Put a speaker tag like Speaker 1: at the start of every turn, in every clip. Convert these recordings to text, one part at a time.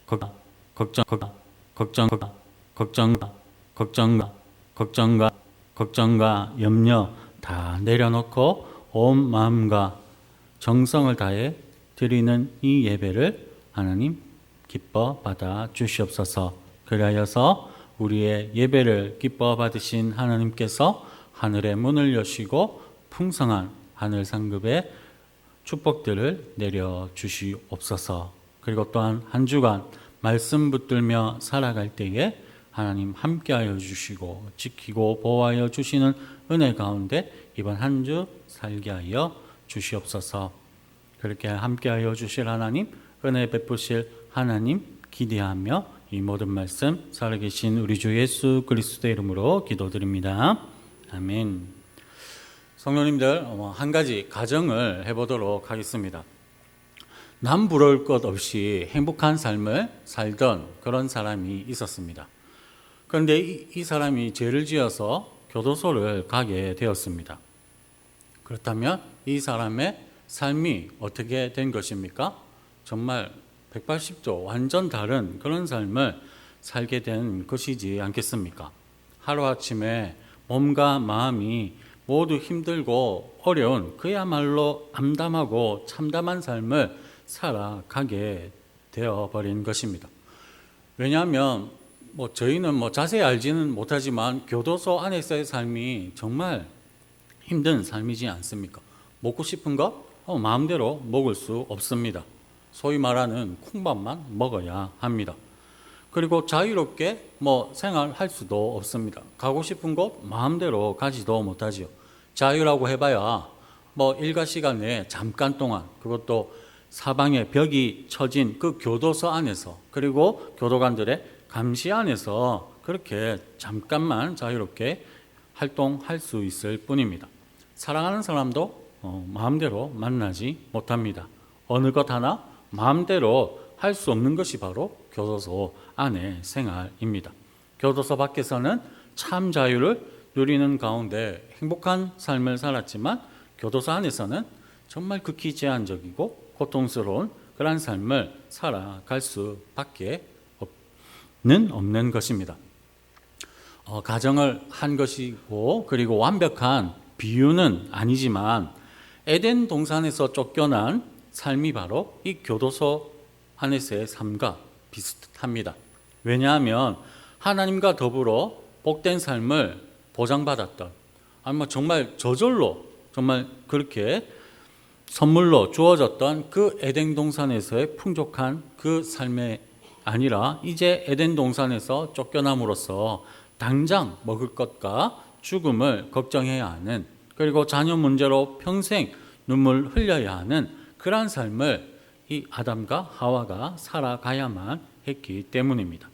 Speaker 1: 걱정, 걱정, 걱정, 걱정과, 걱정과, 걱정과, 걱정과 염려 다 내려놓고 온 마음과 정성을 다해 드리는 이 예배를 하나님 기뻐 받아 주시옵소서. 그리하여서 우리의 예배를 기뻐 받으신 하나님께서 하늘의 문을 여시고 풍성한 하늘 상급의 축복들을 내려 주시옵소서. 그리고 또한 한 주간 말씀 붙들며 살아갈 때에 하나님 함께하여 주시고 지키고 보호하여 주시는 은혜 가운데 이번 한 주 살게 하여 주시옵소서. 그렇게 함께하여 주실 하나님, 은혜 베푸실 하나님 기대하며 이 모든 말씀 살아계신 우리 주 예수 그리스도의 이름으로 기도드립니다. 아멘. 성도님들, 한 가지 가정을 해보도록 하겠습니다. 남 부러울 것 없이 행복한 삶을 살던 그런 사람이 있었습니다. 그런데 이 사람이 죄를 지어서 교도소를 가게 되었습니다. 그렇다면 이 사람의 삶이 어떻게 된 것입니까? 정말 180도 완전 다른 그런 삶을 살게 된 것이지 않겠습니까? 하루아침에 몸과 마음이 모두 힘들고 어려운 그야말로 암담하고 참담한 삶을 살아가게 되어버린 것입니다. 왜냐하면 저희는 자세히 알지는 못하지만 교도소 안에서의 삶이 정말 힘든 삶이지 않습니까? 먹고 싶은 거 마음대로 먹을 수 없습니다. 소위 말하는 콩밥만 먹어야 합니다. 그리고 자유롭게 생활할 수도 없습니다. 가고 싶은 곳 마음대로 가지도 못하지요. 자유라고 해봐야 일과 시간에 잠깐 동안, 그것도 사방에 벽이 쳐진 그 교도소 안에서, 그리고 교도관들의 감시 안에서 그렇게 잠깐만 자유롭게 활동할 수 있을 뿐입니다. 사랑하는 사람도 마음대로 만나지 못합니다. 어느 것 하나 마음대로 할 수 없는 것이 바로 교도소 안의 생활입니다. 교도소 밖에서는 참 자유를 누리는 가운데 행복한 삶을 살았지만 교도소 안에서는 정말 극히 제한적이고 고통스러운 그런 삶을 살아갈 수밖에 없는 것입니다. 가정을 한 것이고, 그리고 완벽한 비유는 아니지만 에덴 동산에서 쫓겨난 삶이 바로 이 교도소 안에서의 삶과 비슷합니다. 왜냐하면 하나님과 더불어 복된 삶을 보장받았던, 정말 저절로 정말 그렇게 선물로 주어졌던 그 에덴 동산에서의 풍족한 그 삶이 아니라 이제 에덴 동산에서 쫓겨남으로써 당장 먹을 것과 죽음을 걱정해야 하는, 그리고 자녀 문제로 평생 눈물 흘려야 하는 그러한 삶을 이 아담과 하와가 살아가야만 했기 때문입니다.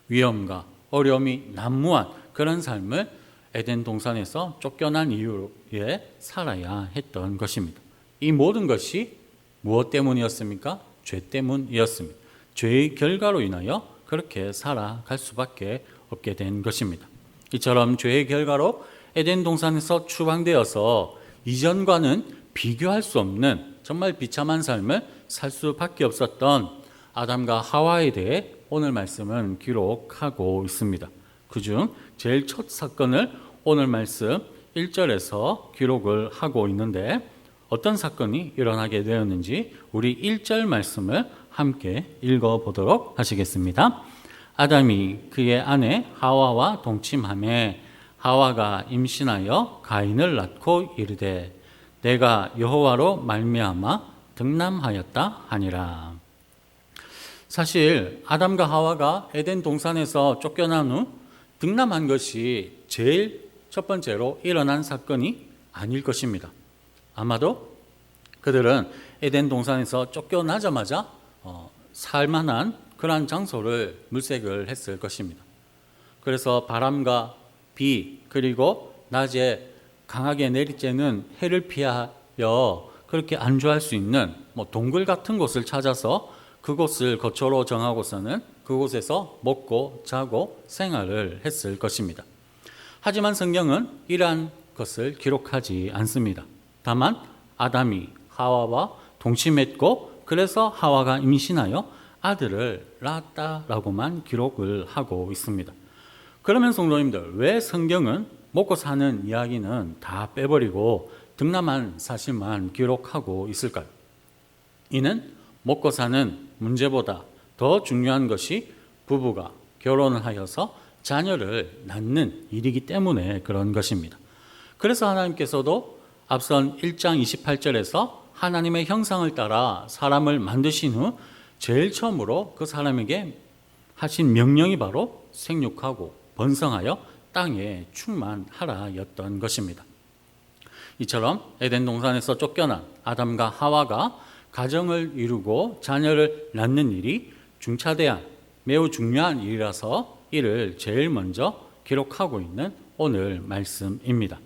Speaker 1: 위험과 어려움이 난무한 그런 삶을 에덴 동산에서 쫓겨난 이후에 살아야 했던 것입니다. 이 모든 것이 무엇 때문이었습니까? 죄 때문이었습니다. 죄의 결과로 인하여 그렇게 살아갈 수밖에 없게 된 것입니다. 이처럼 죄의 결과로 에덴 동산에서 추방되어서 이전과는 비교할 수 없는 정말 비참한 삶을 살 수밖에 없었던 아담과 하와에 대해 오늘 말씀은 기록하고 있습니다. 그중 제일 첫 사건을 오늘 말씀 1절에서 기록을 하고 있는데, 어떤 사건이 일어나게 되었는지 우리 1절 말씀을 함께 읽어보도록 하시겠습니다. 아담이 그의 아내 하와와 동침하매 하와가 임신하여 가인을 낳고 이르되 내가 여호와로 말미암아 등남하였다 하니라. 사실 아담과 하와가 에덴 동산에서 쫓겨난 후 등남한 것이 제일 첫 번째로 일어난 사건이 아닐 것입니다. 아마도 그들은 에덴 동산에서 쫓겨나자마자 살만한 그러한 장소를 물색을 했을 것입니다. 그래서 바람과 비, 그리고 낮에 강하게 내리쬐는 해를 피하여 그렇게 안주할 수 있는 동굴 같은 곳을 찾아서 그곳을 거처로 정하고서는 그곳에서 먹고 자고 생활을 했을 것입니다. 하지만 성경은 이러한 것을 기록하지 않습니다. 다만 아담이 하와와 동침했고, 그래서 하와가 임신하여 아들을 낳았다라고만 기록을 하고 있습니다. 그러면 성도님들, 왜 성경은 먹고 사는 이야기는 다 빼버리고 등남한 사실만 기록하고 있을까요? 이는 먹고 사는 문제보다 더 중요한 것이 부부가 결혼을 하여서 자녀를 낳는 일이기 때문에 그런 것입니다. 그래서 하나님께서도 앞선 1장 28절에서 하나님의 형상을 따라 사람을 만드신 후 제일 처음으로 그 사람에게 하신 명령이 바로 생육하고 번성하여 땅에 충만하라 였던 것입니다. 이처럼 에덴 동산에서 쫓겨난 아담과 하와가 가정을 이루고 자녀를 낳는 일이 중차대한 매우 중요한 일이라서 이를 제일 먼저 기록하고 있는 오늘 말씀입니다.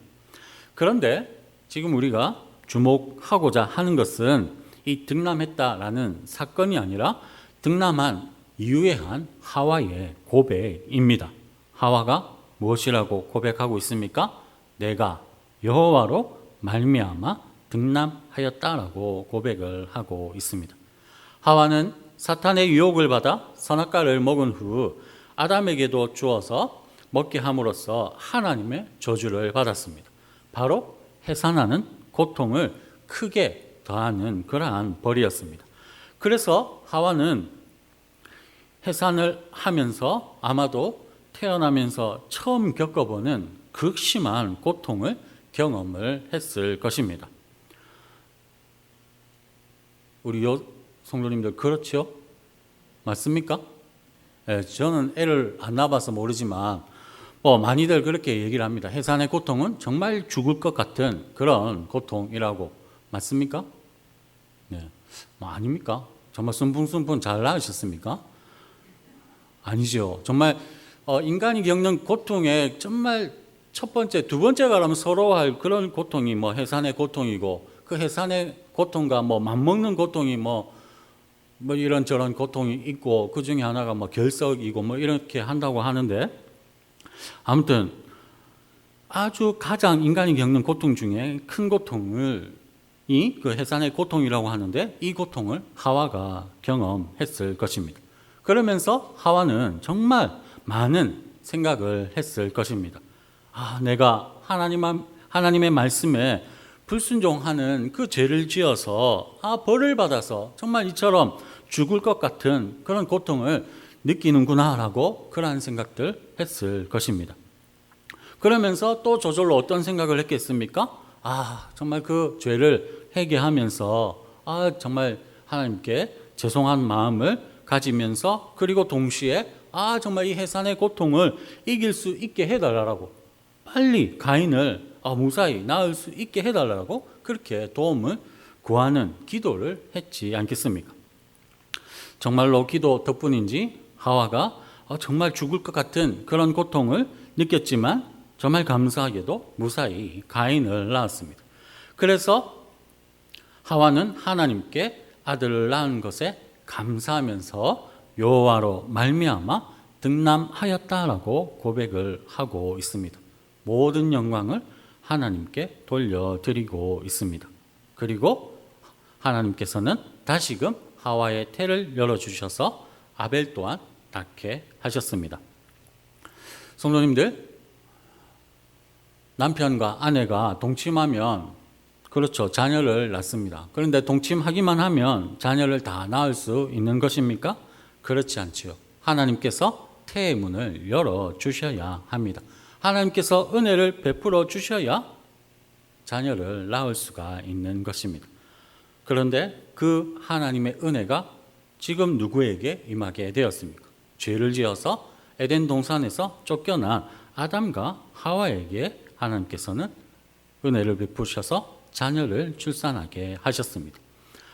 Speaker 1: 그런데 지금 우리가 주목하고자 하는 것은 이 등남했다라는 사건이 아니라 등남한 이후에 한 하와의 고백입니다. 하와가 무엇이라고 고백하고 있습니까? 내가 여호와로 말미암아 등남하였다라고 고백을 하고 있습니다. 하와는 사탄의 유혹을 받아 선악과를 먹은 후 아담에게도 주어서 먹게 함으로써 하나님의 저주를 받았습니다. 바로 해산하는 고통을 크게 더하는 그러한 벌이었습니다. 그래서 하와는 해산을 하면서 아마도 태어나면서 처음 겪어보는 극심한 고통을 경험을 했을 것입니다. 우리 성도님들 그렇죠? 맞습니까? 예, 저는 애를 안 낳아봐서 모르지만 많이들 그렇게 얘기를 합니다. 해산의 고통은 정말 죽을 것 같은 그런 고통이라고. 맞습니까? 네. 아닙니까? 정말 순풍순풍 잘 낳으셨습니까? 아니죠. 정말 인간이 겪는 고통의 정말 첫 번째, 두 번째가 그러면 서러워할 그런 고통이 해산의 고통이고, 그 해산의 고통과 맞먹는 고통이 이런저런 고통이 있고, 그 중에 하나가 결석이고 이렇게 한다고 하는데, 아무튼 아주 가장 인간이 겪는 고통 중에 큰 고통을 그 해산의 고통이라고 하는데, 이 고통을 하와가 경험했을 것입니다. 그러면서 하와는 정말 많은 생각을 했을 것입니다. 내가 하나님의 말씀에 불순종하는 그 죄를 지어서 벌을 받아서 정말 이처럼 죽을 것 같은 그런 고통을 느끼는구나라고 그러한 생각들 했을 것입니다. 그러면서 또 저절로 어떤 생각을 했겠습니까? 정말 그 죄를 회개하면서 정말 하나님께 죄송한 마음을 가지면서, 그리고 동시에 정말 이 해산의 고통을 이길 수 있게 해달라고, 빨리 가인을 무사히 낳을 수 있게 해달라고 그렇게 도움을 구하는 기도를 했지 않겠습니까? 정말로 기도 덕분인지 하와가 정말 죽을 것 같은 그런 고통을 느꼈지만 정말 감사하게도 무사히 가인을 낳았습니다. 그래서 하와는 하나님께 아들을 낳은 것에 감사하면서 여호와로 말미암아 등남하였다라고 고백을 하고 있습니다. 모든 영광을 하나님께 돌려드리고 있습니다. 그리고 하나님께서는 다시금 하와의 태를 열어주셔서 아벨 또한 낳게 하셨습니다. 성도님들, 남편과 아내가 동침하면 그렇죠, 자녀를 낳습니다. 그런데 동침하기만 하면 자녀를 다 낳을 수 있는 것입니까? 그렇지 않지요. 하나님께서 태의 문을 열어주셔야 합니다. 하나님께서 은혜를 베풀어 주셔야 자녀를 낳을 수가 있는 것입니다. 그런데 그 하나님의 은혜가 지금 누구에게 임하게 되었습니까? 죄를 지어서 에덴 동산에서 쫓겨난 아담과 하와에게 하나님께서는 은혜를 베푸셔서 자녀를 출산하게 하셨습니다.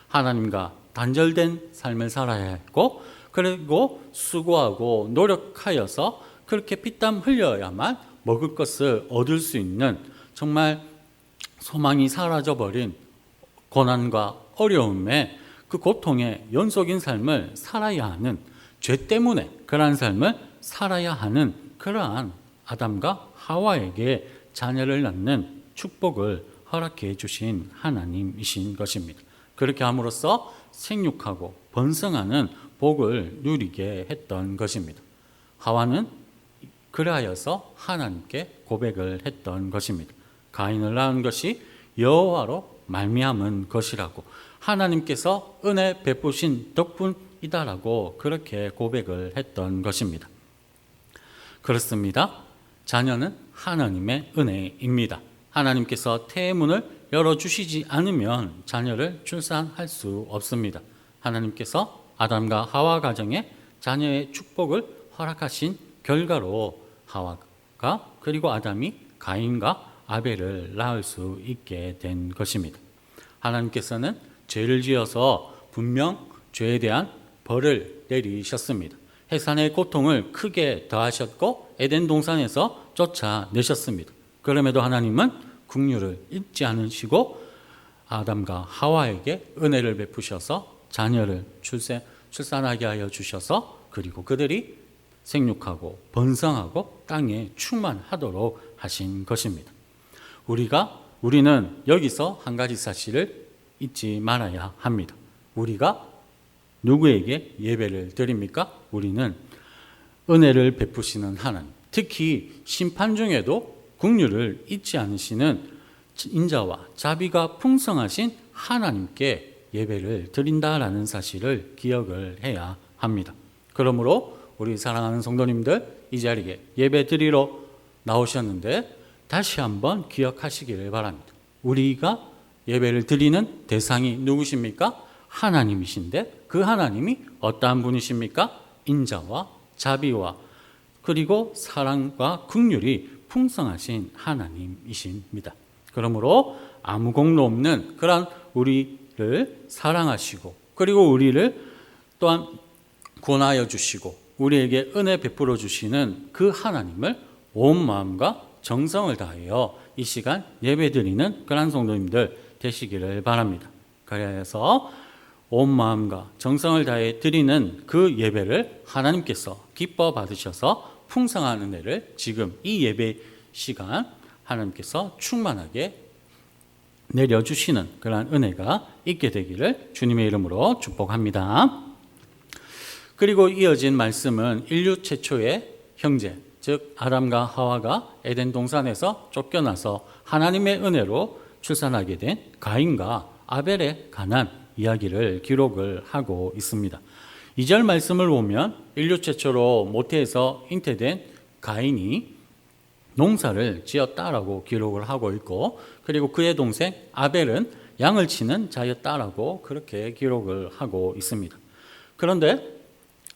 Speaker 1: 하나님과 단절된 삶을 살아야 했고, 그리고 수고하고 노력하여서 그렇게 피땀 흘려야만 먹을 것을 얻을 수 있는, 정말 소망이 사라져버린 고난과 어려움에 그 고통의 연속인 삶을 살아야 하는, 죄 때문에 그러한 삶을 살아야 하는 그러한 아담과 하와에게 자녀를 낳는 축복을 허락해 주신 하나님이신 것입니다. 그렇게 함으로써 생육하고 번성하는 복을 누리게 했던 것입니다. 하와는 그리하여서 하나님께 고백을 했던 것입니다. 가인을 낳은 것이 여호와로 말미암은 것이라고, 하나님께서 은혜 베푸신 덕분이다라고 그렇게 고백을 했던 것입니다. 그렇습니다. 자녀는 하나님의 은혜입니다. 하나님께서 태문을 열어주시지 않으면 자녀를 출산할 수 없습니다. 하나님께서 아담과 하와 가정에 자녀의 축복을 허락하신 결과로 하와가 그리고 아담이 가인과 아벨을 낳을 수 있게 된 것입니다. 하나님께서는 죄를 지어서 분명 죄에 대한 벌을 내리셨습니다. 해산의 고통을 크게 더하셨고 에덴 동산에서 쫓아내셨습니다. 그럼에도 하나님은 긍휼을 잊지 않으시고 아담과 하와에게 은혜를 베푸셔서 자녀를 출산하게 하여 주셔서 그리고 그들이 생육하고 번성하고 땅에 충만하도록 하신 것입니다. 우리는 여기서 한 가지 사실을 잊지 말아야 합니다. 우리가 누구에게 예배를 드립니까? 우리는 은혜를 베푸시는 하나님, 특히 심판 중에도 긍휼을 잊지 않으시는 인자와 자비가 풍성하신 하나님께 예배를 드린다라는 사실을 기억을 해야 합니다. 그러므로 우리 사랑하는 성도님들, 이 자리에 예배 드리러 나오셨는데 다시 한번 기억하시기를 바랍니다. 우리가 예배를 드리는 대상이 누구십니까? 하나님이신데 그 하나님이 어떠한 분이십니까? 인자와 자비와 그리고 사랑과 긍휼이 풍성하신 하나님이십니다. 그러므로 아무 공로 없는 그런 우리를 사랑하시고 그리고 우리를 또한 구원하여 주시고 우리에게 은혜 베풀어 주시는 그 하나님을 온 마음과 정성을 다하여 이 시간 예배드리는 그런 성도님들 되시기를 바랍니다. 그래서 온 마음과 정성을 다해 드리는 그 예배를 하나님께서 기뻐 받으셔서 풍성한 은혜를 지금 이 예배 시간 하나님께서 충만하게 내려주시는 그러한 은혜가 있게 되기를 주님의 이름으로 축복합니다. 그리고 이어진 말씀은 인류 최초의 형제, 즉 아담과 하와가 에덴 동산에서 쫓겨나서 하나님의 은혜로 출산하게 된 가인과 아벨에 관한 이야기를 기록을 하고 있습니다. 2절 말씀을 보면 인류 최초로 모태에서 잉태된 가인이 농사를 지었다라고 기록을 하고 있고 그리고 그의 동생 아벨은 양을 치는 자였다라고 그렇게 기록을 하고 있습니다. 그런데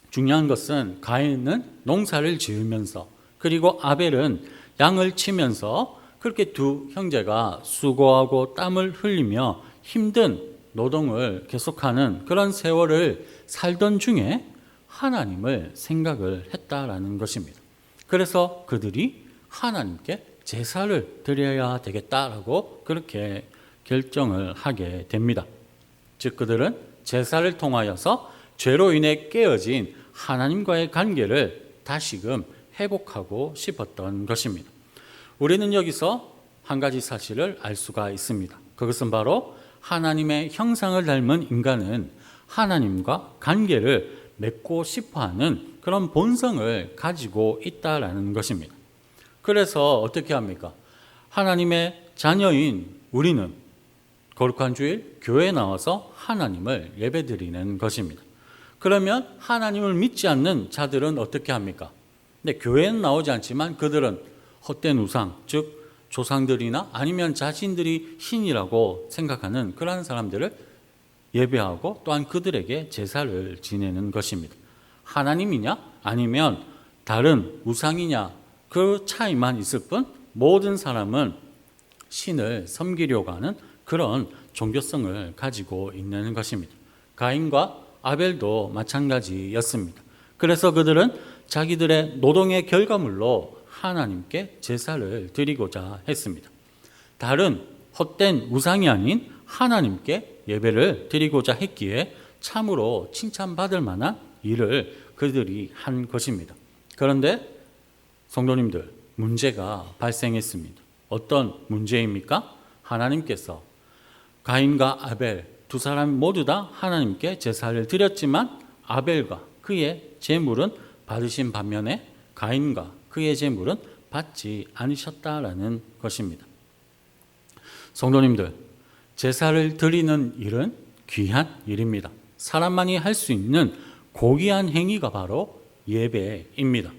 Speaker 1: 중요한 것은 가인은 농사를 지으면서 그리고 아벨은 양을 치면서 그렇게 두 형제가 수고하고 땀을 흘리며 힘든 노동을 계속하는 그런 세월을 살던 중에 하나님을 생각을 했다라는 것입니다. 그래서 그들이 하나님께 제사를 드려야 되겠다라고 그렇게 결정을 하게 됩니다. 즉 그들은 제사를 통하여서 죄로 인해 깨어진 하나님과의 관계를 다시금 회복하고 싶었던 것입니다. 우리는 여기서 한 가지 사실을 알 수가 있습니다. 그것은 바로 하나님의 형상을 닮은 인간은 하나님과 관계를 맺고 싶어하는 그런 본성을 가지고 있다라는 것입니다. 그래서 어떻게 합니까? 하나님의 자녀인 우리는 거룩한 주일 교회에 나와서 하나님을 예배드리는 것입니다. 그러면 하나님을 믿지 않는 자들은 어떻게 합니까? 근데 교회는 나오지 않지만 그들은 헛된 우상, 즉 조상들이나 아니면 자신들이 신이라고 생각하는 그러한 사람들을 예배하고 또한 그들에게 제사를 지내는 것입니다. 하나님이냐 아니면 다른 우상이냐 그 차이만 있을 뿐 모든 사람은 신을 섬기려고 하는 그런 종교성을 가지고 있는 것입니다. 가인과 아벨도 마찬가지였습니다. 그래서 그들은 자기들의 노동의 결과물로 하나님께 제사를 드리고자 했습니다. 다른 헛된 우상이 아닌 하나님께 예배를 드리고자 했기에 참으로 칭찬받을 만한 일을 그들이 한 것입니다. 그런데 성도님들, 문제가 발생했습니다. 어떤 문제입니까? 하나님께서 가인과 아벨 두 사람 모두 다 하나님께 제사를 드렸지만 아벨과 그의 제물은 받으신 반면에 가인과 그의 제물은 받지 않으셨다라는 것입니다. 성도님들, 제사를 드리는 일은 귀한 일입니다. 사람만이 할 수 있는 고귀한 행위가 바로 예배입니다.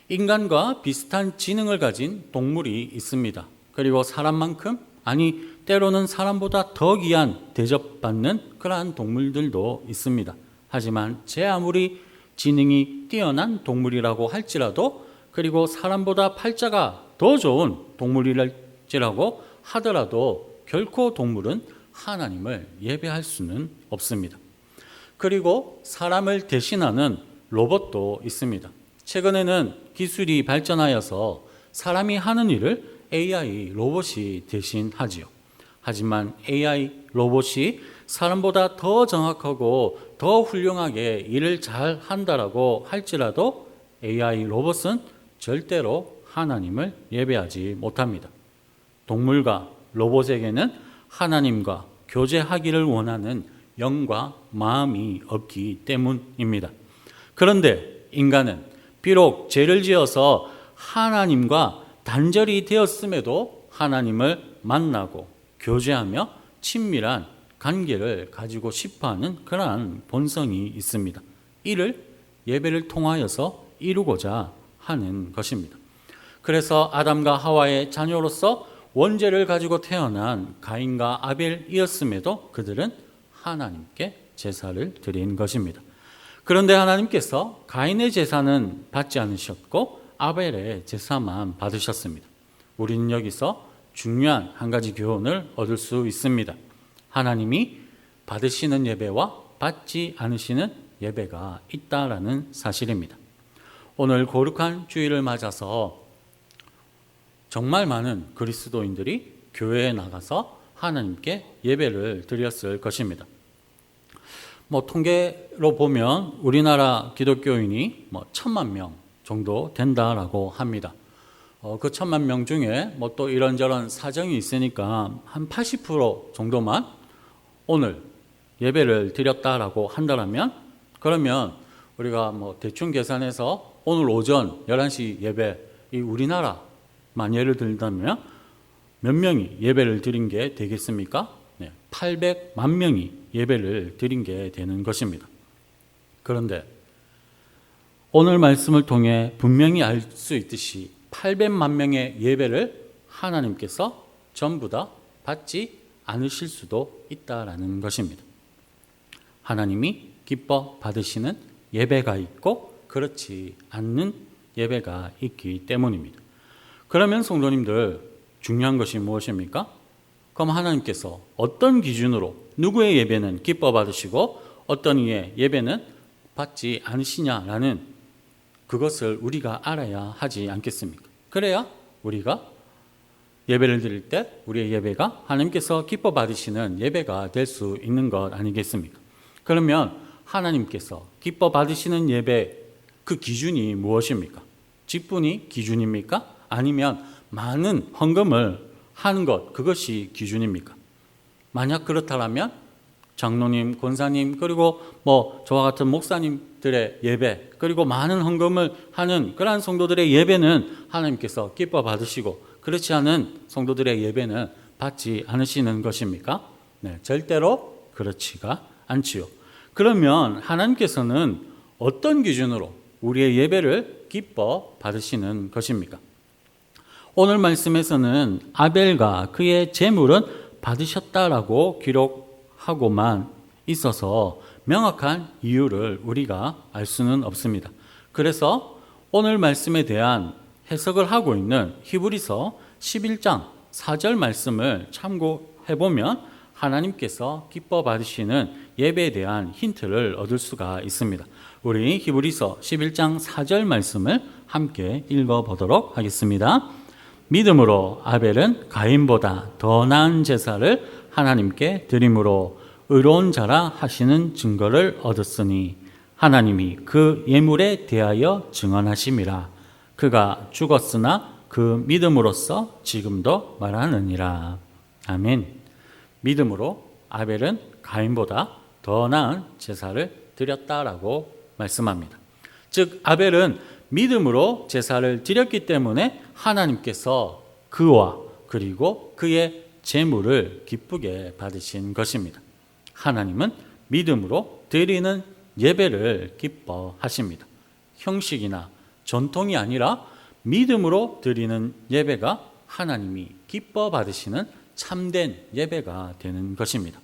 Speaker 1: 인간과 비슷한 지능을 가진 동물이 있습니다. 그리고 사람만큼, 아니 때로는 사람보다 더 귀한 대접받는 그러한 동물들도 있습니다. 하지만 제 아무리 지능이 뛰어난 동물이라고 할지라도, 그리고 사람보다 팔자가 더 좋은 동물이랄지라고 하더라도 결코 동물은 하나님을 예배할 수는 없습니다. 그리고 사람을 대신하는 로봇도 있습니다. 최근에는 기술이 발전하여서 사람이 하는 일을 AI 로봇이 대신하지요. 하지만 AI 로봇이 사람보다 더 정확하고 더 훌륭하게 일을 잘 한다라고 할지라도 AI 로봇은 절대로 하나님을 예배하지 못합니다. 동물과 로봇에게는 하나님과 교제하기를 원하는 영과 마음이 없기 때문입니다. 그런데 인간은 비록 죄를 지어서 하나님과 단절이 되었음에도 하나님을 만나고 교제하며 친밀한 관계를 가지고 싶어하는 그러한 본성이 있습니다. 이를 예배를 통하여서 이루고자 하는 것입니다. 그래서 아담과 하와의 자녀로서 원죄를 가지고 태어난 가인과 아벨이었음에도 그들은 하나님께 제사를 드린 것입니다. 그런데 하나님께서 가인의 제사는 받지 않으셨고 아벨의 제사만 받으셨습니다. 우리는 여기서 중요한 한 가지 교훈을 얻을 수 있습니다. 하나님이 받으시는 예배와 받지 않으시는 예배가 있다라는 사실입니다. 오늘 거룩한 주일을 맞아서 정말 많은 그리스도인들이 교회에 나가서 하나님께 예배를 드렸을 것입니다. 통계로 보면 우리나라 기독교인이 1,000만 명 정도 된다라고 합니다. 그 1,000만 명 중에 또 이런저런 사정이 있으니까 한 80% 정도만 오늘 예배를 드렸다라고 한다면, 그러면 우리가 대충 계산해서 오늘 오전 11시 예배, 이 우리나라만 예를 들자면 몇 명이 예배를 드린 게 되겠습니까? 800만 명이 예배를 드린 게 되는 것입니다. 그런데 오늘 말씀을 통해 분명히 알 수 있듯이 800만 명의 예배를 하나님께서 전부 다 받지 않으실 수도 있다라는 것입니다. 하나님이 기뻐 받으시는 예배가 있고 그렇지 않는 예배가 있기 때문입니다. 그러면 성도님들, 중요한 것이 무엇입니까? 그럼 하나님께서 어떤 기준으로 누구의 예배는 기뻐 받으시고 어떤 이의 예배는 받지 않으시냐라는 그것을 우리가 알아야 하지 않겠습니까? 그래야 우리가 예배를 드릴 때 우리의 예배가 하나님께서 기뻐 받으시는 예배가 될 수 있는 것 아니겠습니까? 그러면 하나님께서 기뻐 받으시는 예배, 그 기준이 무엇입니까? 직분이 기준입니까? 아니면 많은 헌금을 하는 것, 그것이 기준입니까? 만약 그렇다면 장로님, 권사님, 그리고 저와 같은 목사님들의 예배, 그리고 많은 헌금을 하는 그러한 성도들의 예배는 하나님께서 기뻐 받으시고 그렇지 않은 성도들의 예배는 받지 않으시는 것입니까? 네, 절대로 그렇지가 않지요. 그러면 하나님께서는 어떤 기준으로 우리의 예배를 기뻐 받으시는 것입니까? 오늘 말씀에서는 아벨과 그의 제물은 받으셨다라고 기록하고만 있어서 명확한 이유를 우리가 알 수는 없습니다. 그래서 오늘 말씀에 대한 해석을 하고 있는 히브리서 11장 4절 말씀을 참고해보면 하나님께서 기뻐 받으시는 예배에 대한 힌트를 얻을 수가 있습니다. 우리 히브리서 11장 4절 말씀을 함께 읽어보도록 하겠습니다. 믿음으로 아벨은 가인보다 더 나은 제사를 하나님께 드림으로 의로운 자라 하시는 증거를 얻었으니 하나님이 그 예물에 대하여 증언하심이라. 그가 죽었으나 그 믿음으로써 지금도 말하느니라. 아멘. 믿음으로 아벨은 가인보다 더 나은 제사를 드렸다라고 말씀합니다. 즉 아벨은 믿음으로 제사를 드렸기 때문에 하나님께서 그와 그리고 그의 제물을 기쁘게 받으신 것입니다. 하나님은 믿음으로 드리는 예배를 기뻐하십니다. 형식이나 전통이 아니라 믿음으로 드리는 예배가 하나님이 기뻐 받으시는 참된 예배가 되는 것입니다.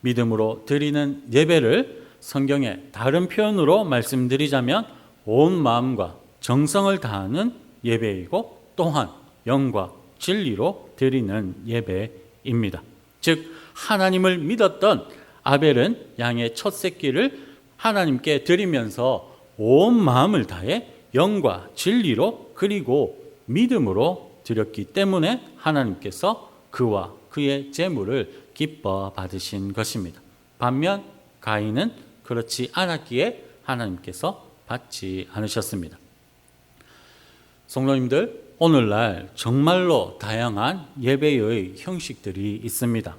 Speaker 1: 믿음으로 드리는 예배를 성경의 다른 표현으로 말씀드리자면 온 마음과 정성을 다하는 예배이고 또한 영과 진리로 드리는 예배입니다. 즉 하나님을 믿었던 아벨은 양의 첫 새끼를 하나님께 드리면서 온 마음을 다해 영과 진리로 그리고 믿음으로 드렸기 때문에 하나님께서 그와 그의 제물을 기뻐 받으신 것입니다. 반면 가인은 그렇지 않았기에 하나님께서 받지 않으셨습니다. 성도님들, 오늘날 정말로 다양한 예배의 형식들이 있습니다.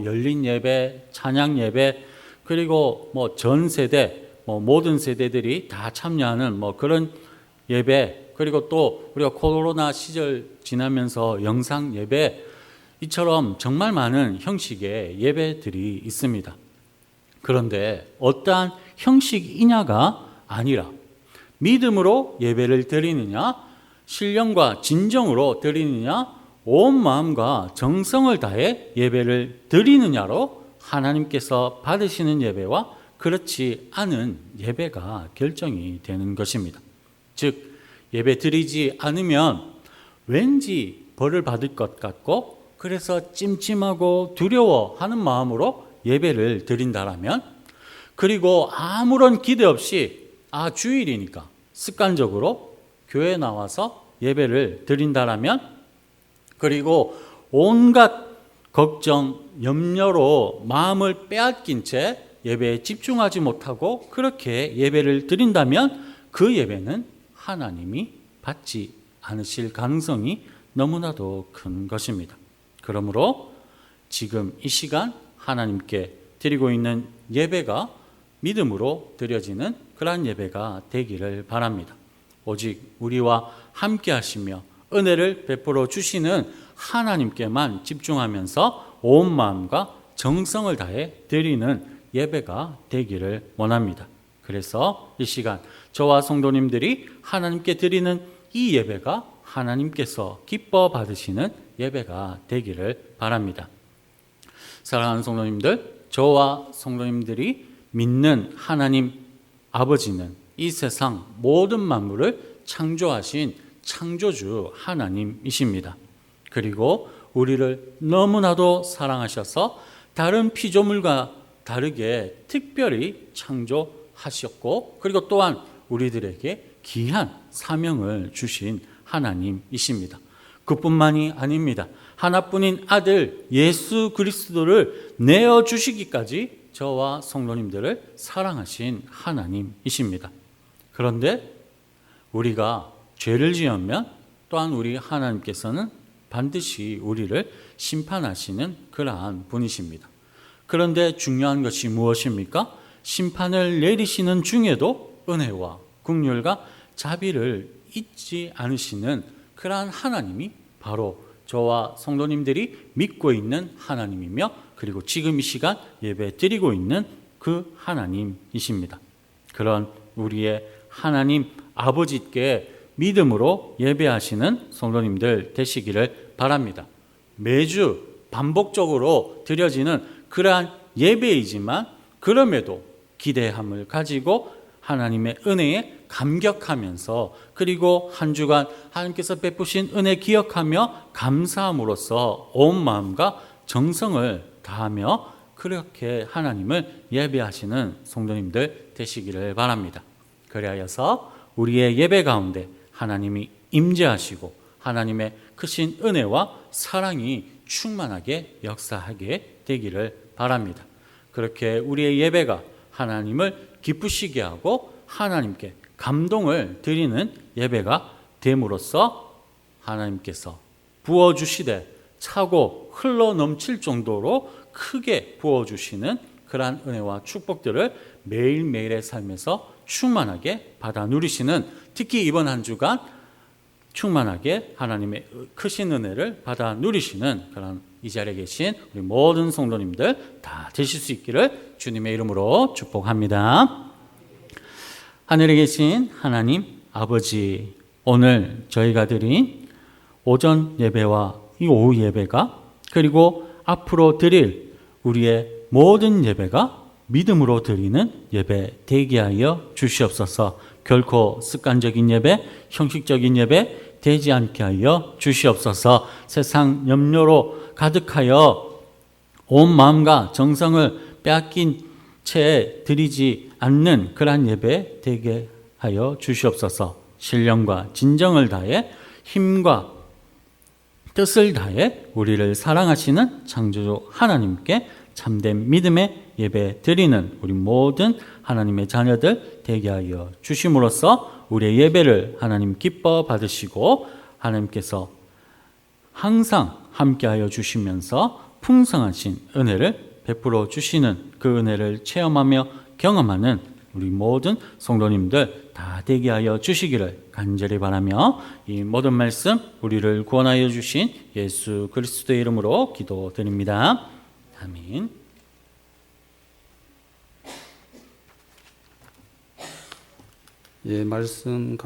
Speaker 1: 열린 예배, 찬양 예배, 그리고 전 세대, 모든 세대들이 다 참여하는 그런 예배, 그리고 또 우리가 코로나 시절 지나면서 영상 예배, 이처럼 정말 많은 형식의 예배들이 있습니다. 그런데 어떠한 형식이냐가 아니라 믿음으로 예배를 드리느냐, 신령과 진정으로 드리느냐, 온 마음과 정성을 다해 예배를 드리느냐로 하나님께서 받으시는 예배와 그렇지 않은 예배가 결정이 되는 것입니다. 즉 예배 드리지 않으면 왠지 벌을 받을 것 같고 그래서 찜찜하고 두려워하는 마음으로 예배를 드린다라면, 그리고 아무런 기대 없이 주일이니까 습관적으로 교회에 나와서 예배를 드린다라면, 그리고 온갖 걱정, 염려로 마음을 빼앗긴 채 예배에 집중하지 못하고 그렇게 예배를 드린다면 그 예배는 하나님이 받지 않으실 가능성이 너무나도 큰 것입니다. 그러므로 지금 이 시간 하나님께 드리고 있는 예배가 믿음으로 드려지는 그러한 예배가 되기를 바랍니다. 오직 우리와 함께 하시며 은혜를 베풀어 주시는 하나님께만 집중하면서 온 마음과 정성을 다해 드리는 예배가 되기를 원합니다. 그래서 이 시간 저와 성도님들이 하나님께 드리는 이 예배가 하나님께서 기뻐 받으시는 예배가 되기를 바랍니다. 사랑하는 성도님들, 저와 성도님들이 믿는 하나님 아버지는 이 세상 모든 만물을 창조하신 창조주 하나님이십니다. 그리고 우리를 너무나도 사랑하셔서 다른 피조물과 다르게 특별히 창조하셨고, 그리고 또한 우리들에게 귀한 사명을 주신 하나님이십니다. 그뿐만이 아닙니다. 하나뿐인 아들 예수 그리스도를 내어주시기까지 저와 성도님들을 사랑하신 하나님이십니다. 그런데 우리가 죄를 지으면 또한 우리 하나님께서는 반드시 우리를 심판하시는 그러한 분이십니다. 그런데 중요한 것이 무엇입니까? 심판을 내리시는 중에도 은혜와 긍휼과 자비를 잊지 않으시는 그러한 하나님이 바로 저와 성도님들이 믿고 있는 하나님이며, 그리고 지금 이 시간 예배 드리고 있는 그 하나님이십니다. 그런 우리의 하나님 아버지께 믿음으로 예배하시는 성도님들 되시기를 바랍니다. 매주 반복적으로 드려지는 그러한 예배이지만 그럼에도 기대함을 가지고 하나님의 은혜에 감격하면서, 그리고 한 주간 하나님께서 베푸신 은혜 기억하며 감사함으로써 온 마음과 정성을 다하며 그렇게 하나님을 예배하시는 성도님들 되시기를 바랍니다. 그리하여서 우리의 예배 가운데 하나님이 임재하시고 하나님의 크신 은혜와 사랑이 충만하게 역사하게 되기를 바랍니다. 그렇게 우리의 예배가 하나님을 기쁘시게 하고 하나님께 감동을 드리는 예배가 됨으로써 하나님께서 부어주시되 차고 흘러 넘칠 정도로 크게 부어주시는 그러한 은혜와 축복들을 매일매일의 삶에서 충만하게 받아 누리시는, 특히 이번 한 주간 충만하게 하나님의 크신 은혜를 받아 누리시는 그런 이 자리에 계신 우리 모든 성도님들 다 되실 수 있기를 주님의 이름으로 축복합니다. 하늘에 계신 하나님 아버지, 오늘 저희가 드린 오전 예배와 이 오후 예배가, 그리고 앞으로 드릴 우리의 모든 예배가 믿음으로 드리는 예배 되게 하여 주시옵소서. 결코 습관적인 예배, 형식적인 예배 되지 않게 하여 주시옵소서. 세상 염려로 가득하여 온 마음과 정성을 빼앗긴 채 드리지 않는 그러한 예배 되게 하여 주시옵소서. 신령과 진정을 다해 힘과 뜻을 다해 우리를 사랑하시는 창조주 하나님께 참된 믿음의 예배 드리는 우리 모든 하나님의 자녀들 되게 하여 주심으로써 우리의 예배를 하나님 기뻐 받으시고 하나님께서 항상 함께하여 주시면서 풍성하신 은혜를 베풀어 주시는 그 은혜를 체험하며 경험하는 우리 모든 성도님들 다 되게 하여 주시기를 간절히 바라며 이 모든 말씀 우리를 구원하여 주신 예수 그리스도의 이름으로 기도드립니다. 아멘.
Speaker 2: 예, 말씀